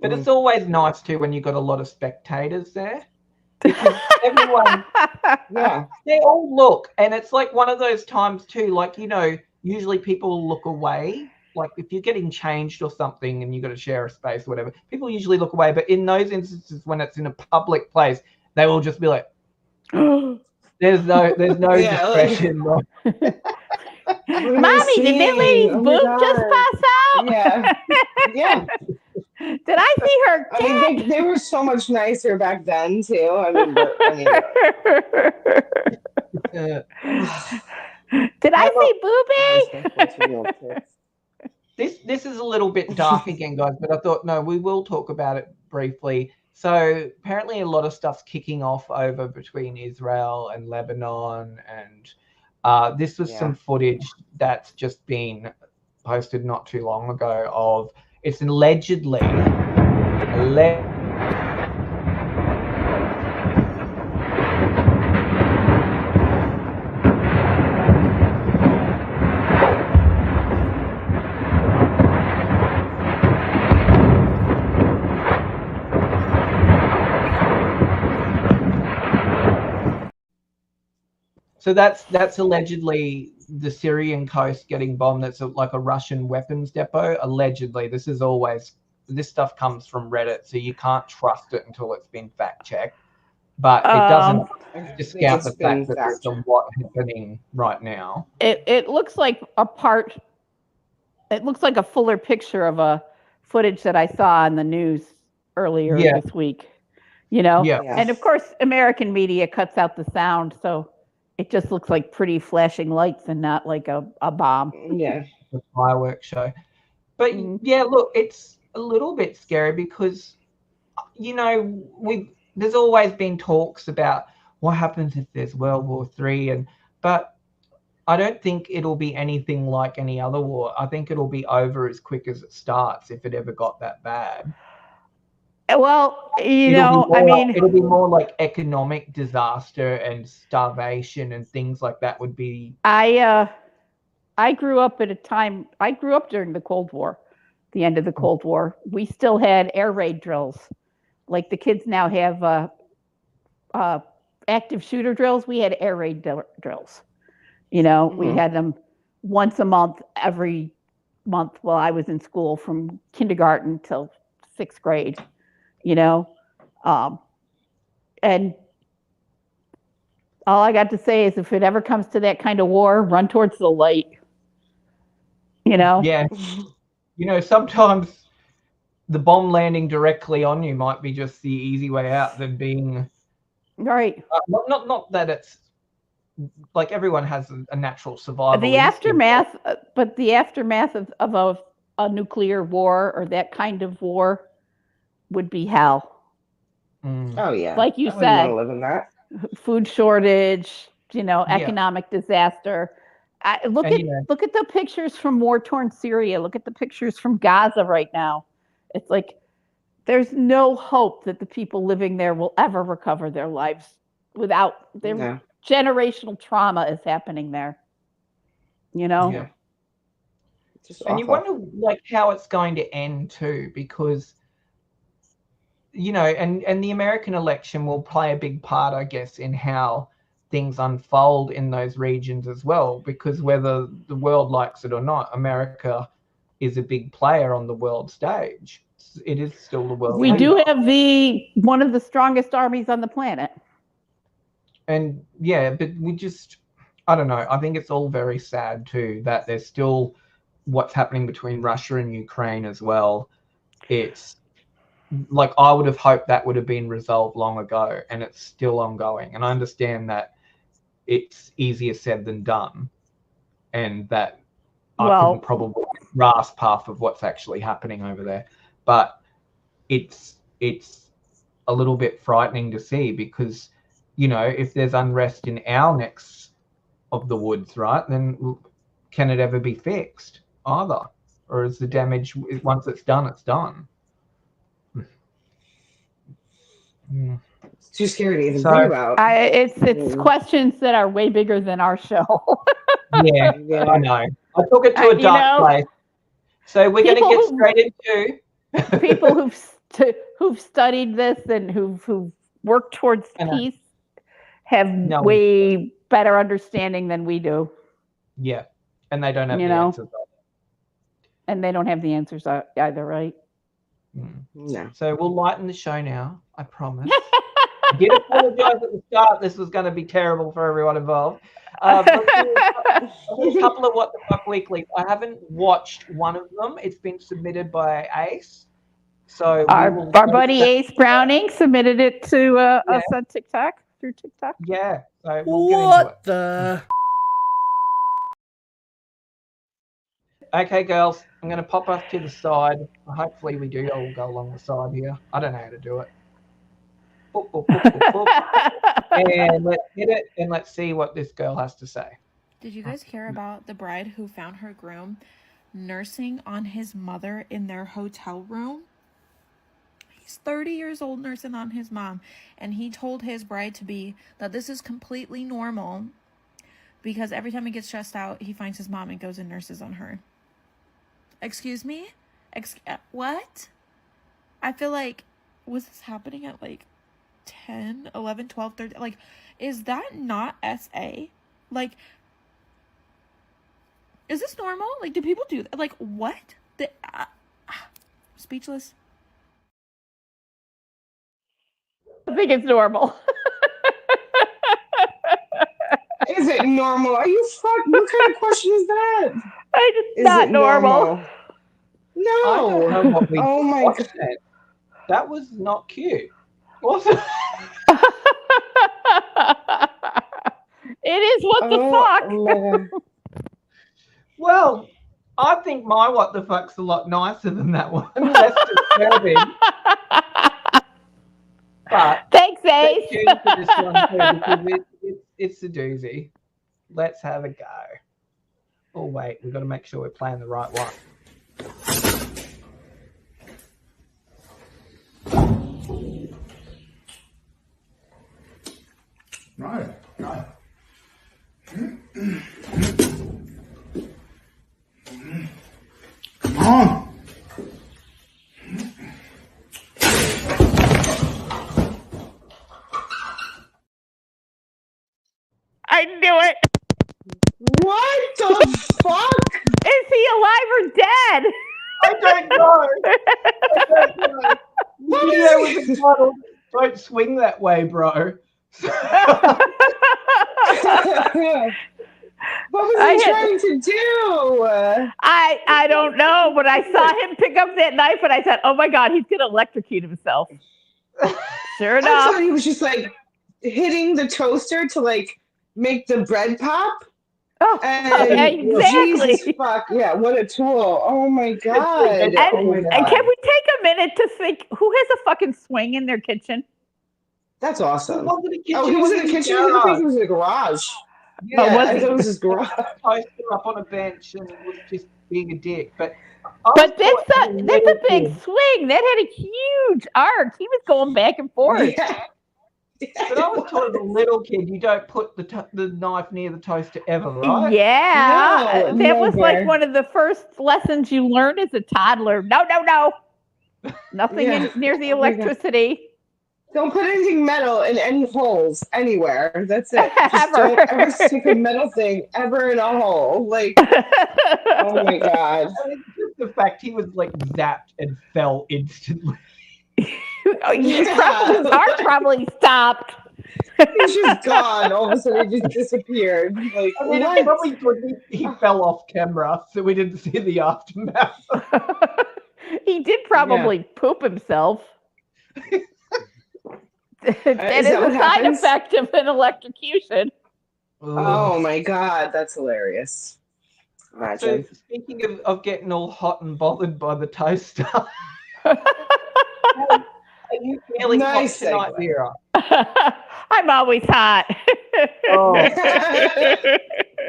But it's always nice too when you got a lot of spectators there, because everyone, Yeah. they all look, and it's like one of those times too, like, you know, usually people look away. Like if you're getting changed or something and you've got to share a space or whatever, people usually look away. But in those instances when it's in a public place, they will just be like, there's no Yeah, like, discretion. what am I Mommy, did that seeing? lady's Oh my boob just God. pass out? Yeah. Yeah. Did I see her I mean, they were so much nicer back then too. I mean, but anyway. Uh, Did I well, see Booby? Respectful to the old kids. this is a little bit dark again, guys, but I thought, no, we will talk about it briefly. So apparently a lot of stuff's kicking off over between Israel and Lebanon, and this was some footage that's just been posted not too long ago of, it's allegedly so that's allegedly the Syrian coast getting bombed. That's like a Russian weapons depot. Allegedly, this stuff comes from Reddit, so you can't trust it until it's been fact checked. But it doesn't I think discount it's the been fact that fact there's a checked. lot happening right now. It looks like a part. It looks like a fuller picture of a footage that I saw on the news earlier Yeah, this week. You know, yeah. and of course, American media cuts out the sound, so it just looks like pretty flashing lights and not like a bomb. Yeah. The fireworks show. But yeah, look, it's a little bit scary because, you know, there's always been talks about what happens if there's World War III, but I don't think it'll be anything like any other war. I think it'll be over as quick as it starts if it ever got that bad. Well, you know, I mean, it'll be more like economic disaster and starvation and things like that would be. I grew up at a time. I grew up during the Cold War, the end of the Cold War. We still had air raid drills, like the kids now have active shooter drills. We had air raid drills. You know, we had them once a month, every month while I was in school, from kindergarten till 6th grade. You know, and all I got to say is, if it ever comes to that kind of war, run towards the light. You know? Yeah. You know, sometimes the bomb landing directly on you might be just the easy way out than being. Right. Not that it's like everyone has a natural survival The instinct. aftermath, but the aftermath of a nuclear war or that kind of war would be hell. Oh yeah. Like you I wouldn't want said, to live in that. food shortage, you know, economic disaster. Look at the pictures from war-torn Syria. Look at the pictures from Gaza right now. It's like there's no hope that the people living there will ever recover their lives without their generational trauma is happening there. You know? Yeah. Just and awful. you wonder like how it's going to end too, because you know, and the American election will play a big part, I guess, in how things unfold in those regions as well, because whether the world likes it or not, America is a big player on the world stage. It is still the world We leader. do have one of the strongest armies on the planet. And yeah, but I don't know, I think it's all very sad too that there's still what's happening between Russia and Ukraine as well. It's like I would have hoped that would have been resolved long ago, and it's still ongoing. And I understand that it's easier said than done, and that I couldn't probably grasp half of what's actually happening over there. But it's a little bit frightening to see, because, you know, if there's unrest in our necks of the woods, right, then can it ever be fixed either? or is the damage once it's done, it's done? Mm. It's too scary to even So- think about. It's questions that are way bigger than our show. Yeah, Yeah. I know. I took it to a You dark know, place. So we're going to people get who- straight into People who've studied this and who've worked towards I know. peace have No. way better understanding than we do, Yeah, and they don't have You the know. answers. and they don't have the answers either, right? Mm. No. So we'll lighten the show now. I promise. I did apologize at the start. This was going to be terrible for everyone involved. Let's do a couple of What the Fuck Weeklies. I haven't watched one of them. It's been submitted by Ace. So Our we will buddy Ace Browning submitted it to us on TikTok through TikTok. Yeah, so we'll get into it. What the? Okay, girls, I'm going to pop us to the side. Hopefully we do all go along the side here. I don't know how to do it. Boop, boop, boop, boop, boop. And let's hit it and let's see what this girl has to say. Did you guys hear about the bride who found her groom nursing on his mother in their hotel room? He's 30 years old nursing on his mom, and he told his bride to be that this is completely normal because every time he gets stressed out, he finds his mom and goes and nurses on her. Excuse me? What? I feel like, was this happening at like 10, 11, 12, 13? Like, is that not SA? Like, is this normal? Like, do people do that? Like, what? Speechless. I think it's normal. Is it normal? Are you fucking? What kind of question is that? It's Is not it normal. No. I don't know what we Oh my watched god. it. That was not cute. Was it? It is what the fuck. Man. Well, I think my what the fuck's a lot nicer than that one. Less disturbing. But Thanks, stay Ace. tuned for this one too, because it's a doozy. Let's have a go. Oh wait, we've got to make sure we're playing the right one. Right. Come on. I knew it. What the fuck? Is he alive or dead? I don't know. The video was entitled "Don't Swing That Way, Bro." What was I he had- trying to do? I don't know, but I saw him pick up that knife and I thought, oh my God, he's going to electrocute himself. Sure I thought enough. he was just like hitting the toaster to like make the bread pop. Oh, And yeah, exactly. Jesus fuck, yeah, what a tool. Oh my god. And- Oh my And god. can we take a minute to think who has a fucking swing in their kitchen? That's awesome. Was it a kitchen? Oh, he was in the kitchen? I didn't think he was in the garage. Yeah, Yeah, was I he? thought it was his garage. Poster up on a bench and was just being a dick. But I But was taught as that's a little big kid- swing. That had a huge arc. He was going back and forth. Yeah. But I was taught as a little kid, you don't put the knife near the toaster ever, right? Yeah, No, that was like never. one of the first lessons you learned as a toddler. No, nothing Yeah. near the Oh my God. electricity. Don't put anything metal in any holes anywhere. That's it. Just Ever. don't ever stick a metal thing ever in a hole. Like, oh my god. I mean, just the fact he was like zapped and fell instantly. His heart probably stopped. He's just gone. All of a sudden, he just disappeared. Like, I mean, what? it's probably good he fell off camera, so we didn't see the aftermath. He did probably poop himself. That is that a what side happens? effect of an electrocution. Oh my god, that's hilarious. So Imagine. speaking of getting all hot and bothered by the toaster, are you feeling Nice hot tonight, segue. Vera? I'm always hot. Oh,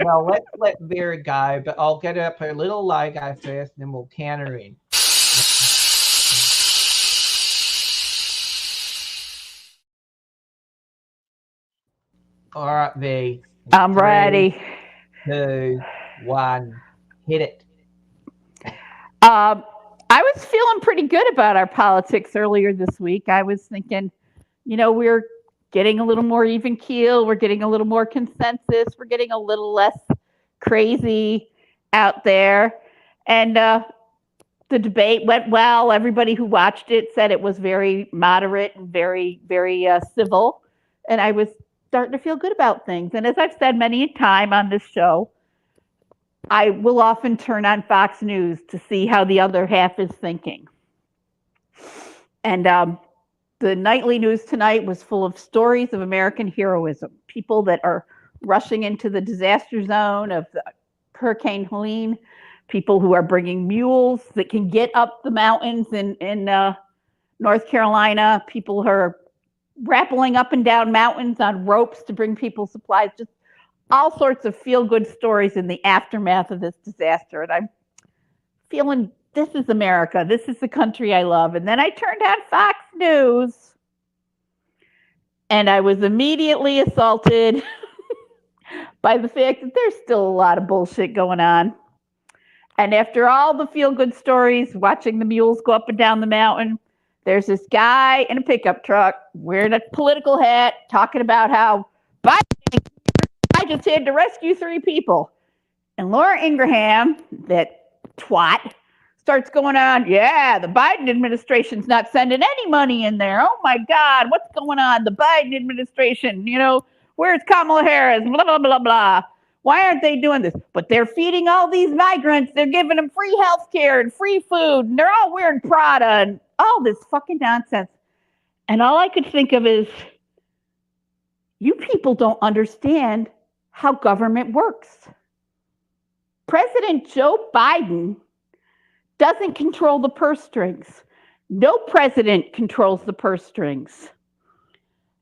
Well, let's let Vera go, but I'll get up her little logo first, and then we'll count her in. All right, V. I'm ready. 2, 1, hit it. I was feeling pretty good about our politics earlier this week. I was thinking, we're getting a little more even keel. We're getting a little more consensus. We're getting a little less crazy out there. And the debate went well. Everybody who watched it said it was very moderate and very, very civil. And I was starting to feel good about things. And as I've said many a time on this show, I will often turn on Fox News to see how the other half is thinking. And the nightly news tonight was full of stories of American heroism, people that are rushing into the disaster zone of Hurricane Helene, people who are bringing mules that can get up the mountains in North Carolina, people who are rappelling up and down mountains on ropes to bring people supplies, just all sorts of feel-good stories in the aftermath of this disaster. And I'm feeling, this is America. This is the country I love. And then I turned on Fox News, and I was immediately assaulted by the fact that there's still a lot of bullshit going on. And after all the feel-good stories, watching the mules go up and down the mountain, there's this guy in a pickup truck wearing a political hat talking about how Biden just had to rescue 3 people. And Laura Ingraham, that twat, starts going on, yeah, the Biden administration's not sending any money in there. Oh my God, what's going on? The Biden administration, where's Kamala Harris? Blah, blah, blah, blah. Why aren't they doing this? But they're feeding all these migrants. They're giving them free health care and free food. And they're all wearing Prada and all this fucking nonsense. And all I could think of is, you people don't understand how government works. President Joe Biden doesn't control the purse strings. No president controls the purse strings.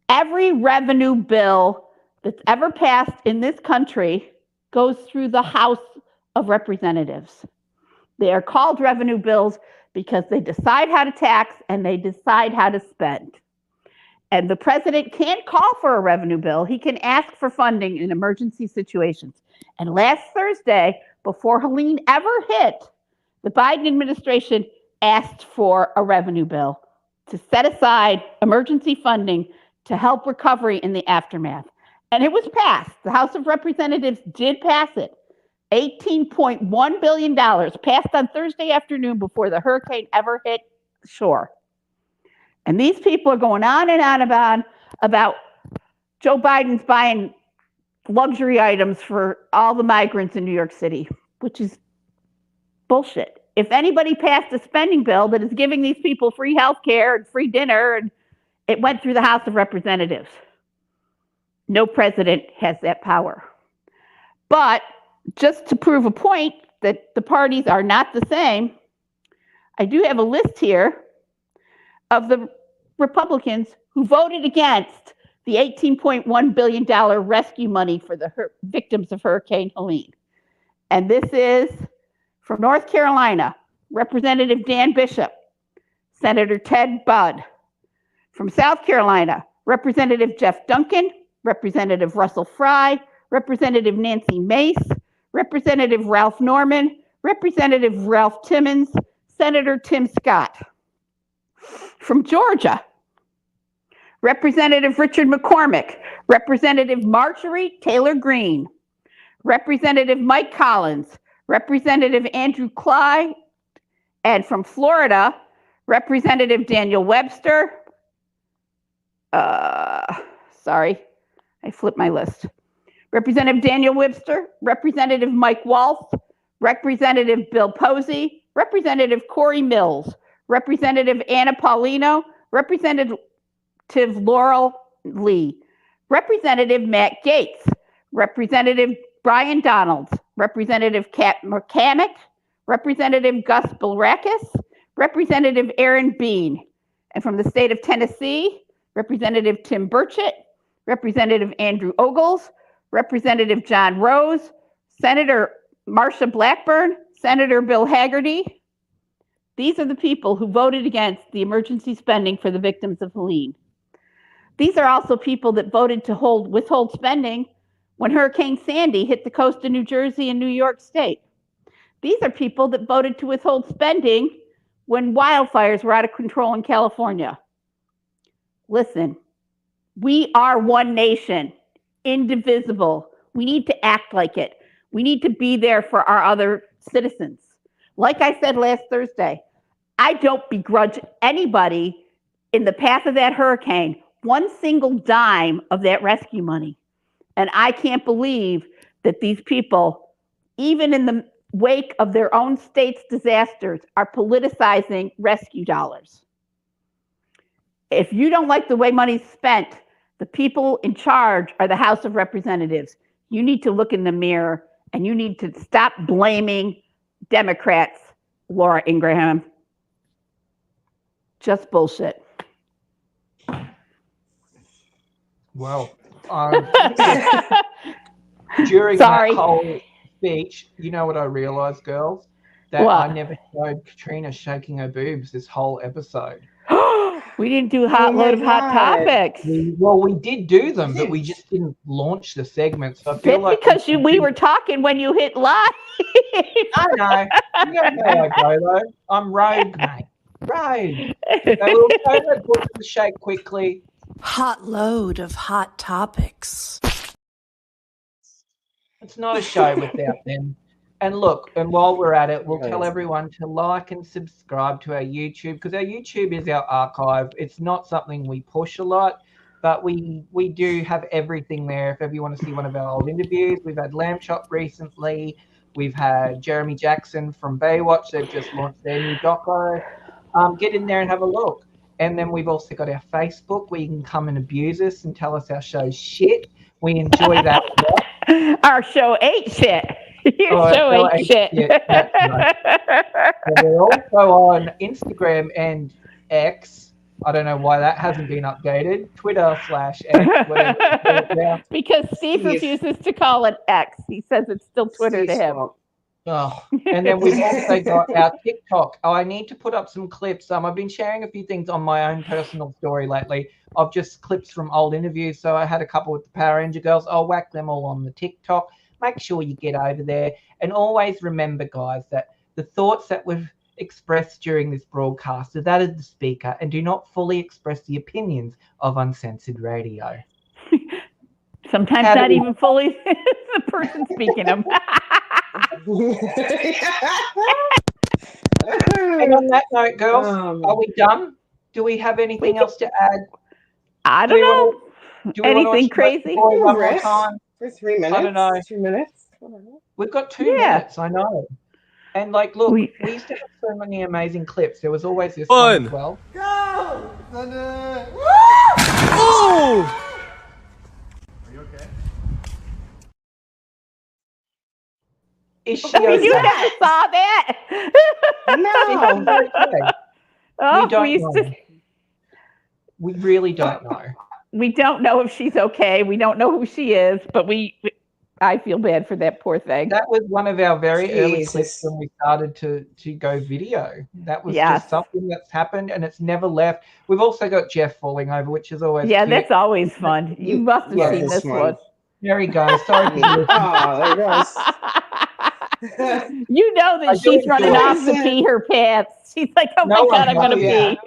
Every revenue bill that's ever passed in this country goes through the House of Representatives. They are called revenue bills because they decide how to tax and they decide how to spend. And the president can't call for a revenue bill. He can ask for funding in emergency situations. And last Thursday, before Helene ever hit, the Biden administration asked for a revenue bill to set aside emergency funding to help recovery in the aftermath. And it was passed. The House of Representatives did pass it. $18.1 billion passed on Thursday afternoon before the hurricane ever hit shore. And these people are going on and on about Joe Biden's buying luxury items for all the migrants in New York City, which is bullshit. If anybody passed a spending bill that is giving these people free health care and free dinner, and it went through the House of Representatives. No president has that power. But just to prove a point that the parties are not the same, I do have a list here of the Republicans who voted against the $18.1 billion rescue money for the victims of Hurricane Helene. And this is from North Carolina, Representative Dan Bishop, Senator Ted Budd. From South Carolina, Representative Jeff Duncan, Representative Russell Fry, Representative Nancy Mace, Representative Ralph Norman, Representative Ralph Timmons, Senator Tim Scott. From Georgia, Representative Richard McCormick, Representative Marjorie Taylor Greene, Representative Mike Collins, Representative Andrew Clyde, and from Florida, Representative Daniel Webster. Sorry, I flipped my list. Representative Daniel Webster, Representative Mike Waltz, Representative Bill Posey, Representative Corey Mills, Representative Anna Paulino, Representative Laurel Lee, Representative Matt Gaetz, Representative Brian Donalds, Representative Kat McCamick, Representative Gus Bilrakis, Representative Aaron Bean, and from the state of Tennessee, Representative Tim Burchett, Representative Andrew Ogles, Representative John Rose, Senator Marsha Blackburn, Senator Bill Haggerty. These are the people who voted against the emergency spending for the victims of Helene. These are also people that voted to withhold spending when Hurricane Sandy hit the coast of New Jersey and New York State. These are people that voted to withhold spending when wildfires were out of control in California. Listen, we are one nation, indivisible. We need to act like it. We need to be there for our other citizens. Like I said last Thursday, I don't begrudge anybody in the path of that hurricane one single dime of that rescue money. And I can't believe that these people, even in the wake of their own state's disasters, are politicizing rescue dollars. If you don't like the way money's spent, the people in charge are the House of Representatives. You need to look in the mirror and you need to stop blaming Democrats, Laura Ingraham. Just bullshit. Well, during that whole speech, you know what I realized, girls? That I never showed Katrina shaking her boobs this whole episode. We didn't do load of hot topics. We did do them, but we just didn't launch the segment. So I feel like because we were talking when you hit live. I know. You know how I go though. I'm rogue, mate. Rogue. So we'll show the book to shake quickly. Hot load of hot topics. It's not a show without them. And look, and while we're at it, we'll tell everyone to like and subscribe to our YouTube, because our YouTube is our archive. It's not something we push a lot, but we do have everything there. If ever you want to see one of our old interviews, we've had Lamb Chop recently. We've had Jeremy Jackson from Baywatch. They've just launched their new doco. Get in there and have a look. And then we've also got our Facebook where you can come and abuse us and tell us our show's shit. We enjoy that a lot. Our show ain't shit. Your show ain't shit. That's right. And we're also on Instagram and X. I don't know why that hasn't been updated. Twitter/X. Whatever. Because Steve refuses to call it X. He says it's still Twitter to him. Oh, and then we've also got our TikTok. I need to put up some clips. I've been sharing a few things on my own personal story lately of just clips from old interviews. So I had a couple with the Power Ranger girls. I'll whack them all on the TikTok. Make sure you get over there. And always remember, guys, that the thoughts that were expressed during this broadcast are that of the speaker and do not fully express the opinions of Uncensored Radio. Sometimes not even fully the person speaking them. And on that note, girls, are we done? Do we have anything else to add? I don't know. Anything crazy? One more time? For 3 minutes? I don't know. 2 minutes? We've got 2 minutes, I know. And look, we used to have so many amazing clips. There was always this one as well. Go! Oh! Are you okay? Is she okay? You never saw that? No. We don't know. We really don't know. We don't know if she's okay. We don't know who she is, but I feel bad for that poor thing. That was one of our very early clips when we started to go video. That was just something that's happened and it's never left. We've also got Jeff falling over, which is always cute. That's always fun. You must have seen this one. There he goes. Sorry. Oh, there he goes. You know that she's running off to pee her pants. She's like, oh my God, I'm going to pee.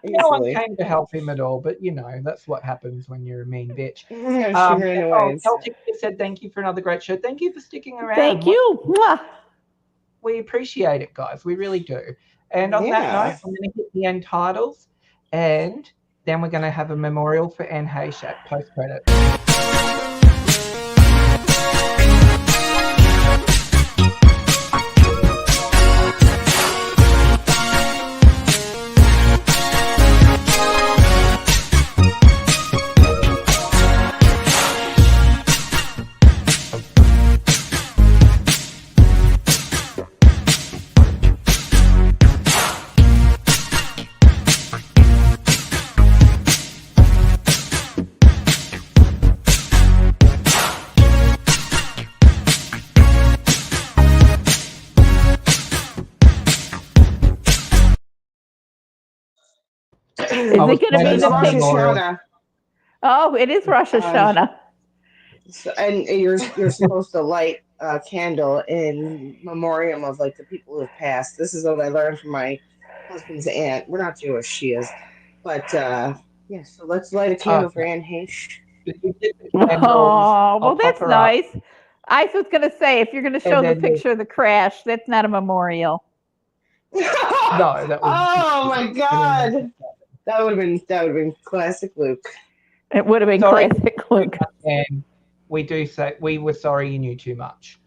No one came to help him at all, but that's what happens when you're a mean bitch. Celtic said thank you for another great show. Thank you for sticking around. Thank you. We appreciate it, guys. We really do. And on that note, I'm going to hit the end titles, and then we're going to have a memorial for Anne Hayshak post-credit. Is it was going to be planning It's the on Rosh picture? memorial. Hashanah. Oh, it is Rosh Um, Hashanah. and you're supposed to light a candle in memoriam of like the people who have passed. This is what I learned from my husband's aunt. We're not Jewish, she is, but yeah. So let's light a candle for Okay. Aunt Hesh. You get the candles. Oh, I'll well, pop that's her up, nice. I was going to say, if you're going to and show the then picture of the crash, that's not a memorial. no, that was. Oh my God, that would have been classic Luke. It would have been Sorry, classic Luke. and we do say we were sorry you knew too much.